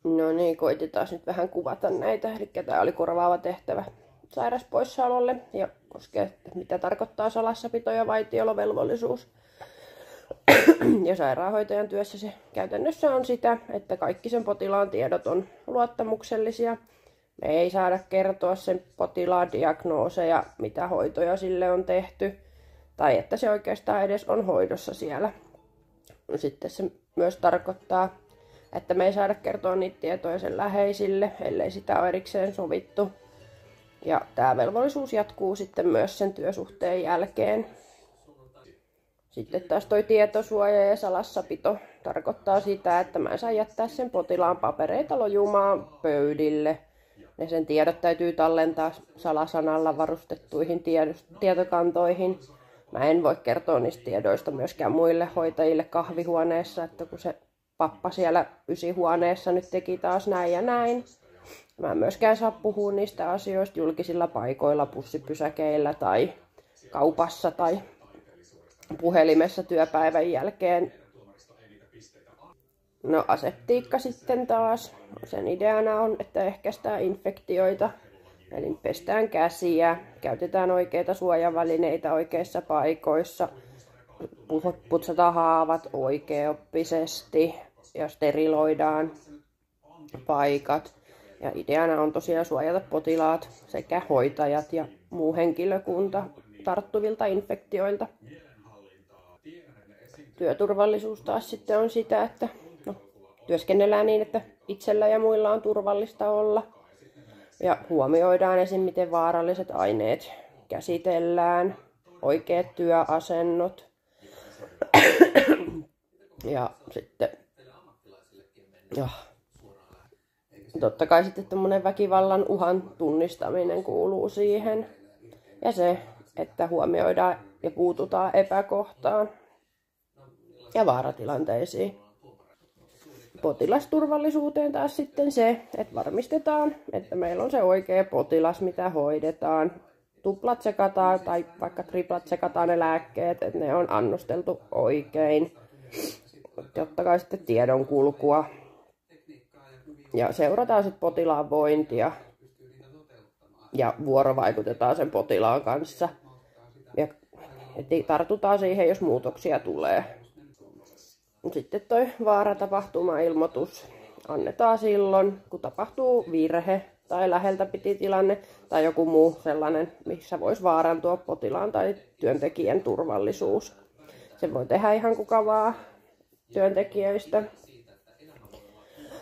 No niin, koitetaan nyt vähän kuvata näitä. Eli tämä oli korvaava tehtävä sairaspoissaololle ja koskee, mitä tarkoittaa salassapito ja vaitiolovelvollisuus. Ja sairaanhoitajan työssä se käytännössä on sitä, että kaikki sen potilaan tiedot on luottamuksellisia. Me ei saada kertoa sen potilaan diagnooseja, mitä hoitoja sille on tehty, tai että se oikeastaan edes on hoidossa siellä. Sitten se myös tarkoittaa, että me ei saada kertoa niitä tietoja sen läheisille, ellei sitä ole erikseen sovittu. Ja tämä velvollisuus jatkuu sitten myös sen työsuhteen jälkeen. Sitten taas toi tietosuoja ja salassapito tarkoittaa sitä, että mä en saa jättää sen potilaan papereita lojumaan pöydille. Ne sen tiedot täytyy tallentaa salasanalla varustettuihin tietokantoihin. Mä en voi kertoa niistä tiedoista myöskään muille hoitajille kahvihuoneessa, että kun se pappa siellä ysihuoneessa nyt teki taas näin ja näin. Mä en myöskään saa puhua niistä asioista julkisilla paikoilla, bussipysäkeillä tai kaupassa tai puhelimessa työpäivän jälkeen. No aseptiikka sitten taas. Sen ideana on, että ehkäistään infektioita. Eli pestään käsiä, käytetään oikeita suojavälineitä oikeissa paikoissa, putsataan haavat oikeoppisesti ja steriloidaan paikat. Ja ideana on tosiaan suojata potilaat sekä hoitajat ja muu henkilökunta tarttuvilta infektioilta. Työturvallisuus taas sitten on sitä, että työskennellään niin, että itsellä ja muilla on turvallista olla. Ja huomioidaan esim. Miten vaaralliset aineet käsitellään, oikeat työasennot. Ja sitten totta kai sitten tämmöinen väkivallan uhan tunnistaminen kuuluu siihen. Ja se, että huomioidaan ja puututaan epäkohtaan ja vaaratilanteisiin. Potilasturvallisuuteen taas sitten se, että varmistetaan, että meillä on se oikea potilas, mitä hoidetaan. Tuplat sekataan tai vaikka triplat sekataan ne lääkkeet, että ne on annosteltu oikein. Totta kai sitten tiedonkulkua. Ja seurataan sitten potilaan vointia. Ja vuorovaikutetaan sen potilaan kanssa. Ja tartutaan siihen, jos muutoksia tulee. Sitten toi vaaratapahtumailmoitus annetaan silloin, kun tapahtuu virhe tai läheltä piti tilanne tai joku muu sellainen, missä voisi vaarantua potilaan tai työntekijän turvallisuus. Se voi tehdä ihan kuka vaan työntekijöistä